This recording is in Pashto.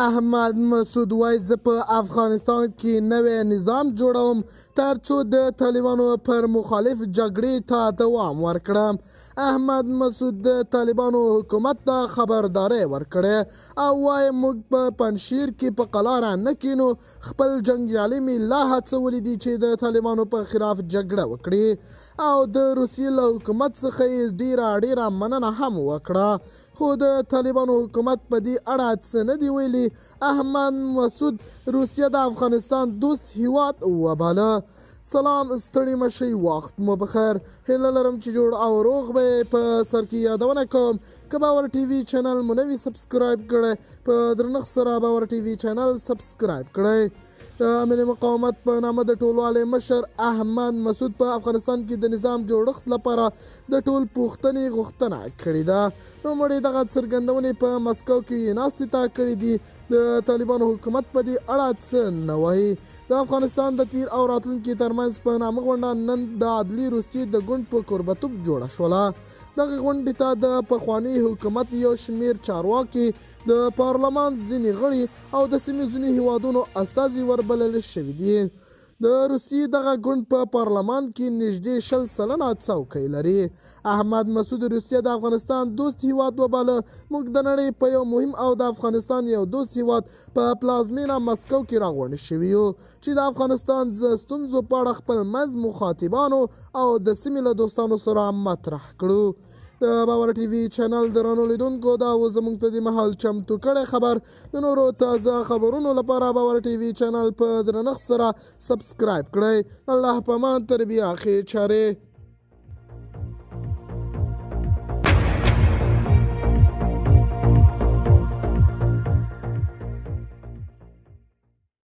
احمد مسعود وایي زه په افغانستان کې نوی نظام جوړوم ترڅو د طالبانو پر مخالف جګړې ته دوام ورکړم. احمد مسعود د طالبانو حکومت ته خبرداری ورکړې او وایي موږ په پنجشیر کې په قلاره نه کینو. خپل جنګیالي مې لا هڅولي دي چې د طالبانو په خلاف جګړه وکړي او د روسیې له حکومت څخه یې ډیره مننه هم وکړه، خو د طالبانو حکومت په دې اړه څه نه دي ویلي. احمد مسعود روسیه د افغانستان دوست هیواد وباله. سلام، ستړي مشئ، وخت مو بخیر. هیله لرم چې جوړ او روغ به په سر کې یادونه کوم. که باور ټي وي چینل مو نوي سبسکرایب کړئ، په درنښت سره باور ټي وي چینل سبسکرایب کړئ. د ملي مقاومت په نامه د ټولوالې مشر احمد مسعود په افغانستان کې د نظام جوړښت لپاره د ټول پوښتنې غوښتنه کړې ده. نوموړي دغه څرګندونې په مسکو کې ناستې ته کړې دي. د طالبانو حکومت په دې اړه څه نه وایي. د افغانستان د تیر او راتلونکي ترمنځ په نامه غونډه نن د عدلي روسیې د ګوند په کوربتوب جوړه شوله. دغه غونډې ته د پخواني حکومت یو شمېر چارواکي، د پارلمان ځینې غړي او د سیمې ځینې هیوادونو استازي وربلل شوي دي. د روسیې دغه ګوند په پارلمان کې نږدې 20 سلنه څوکۍ لري. احمد مسعود روسیه د افغانستان دوست هیواد وباله. موږ د نړۍ په یو مهم او د افغانستان یو دوست هیواد په پلازمینه مسکو کې راغونډ شوي یو چې د افغانستان د ستونزو په اړه خپل منځ مخاطبانو او د سیمې له دوستانو سره مطرح کړو. د باور ټي وي چینل درنو لیدونکو دا و زموږ ته د مهال چمتو کړی خبر. د نورو تازه خبرونو لپاره باور ټي وي چینل په درنښت سره سبسکرایب کړئ. الله پامان، تر بیا ښې چارې.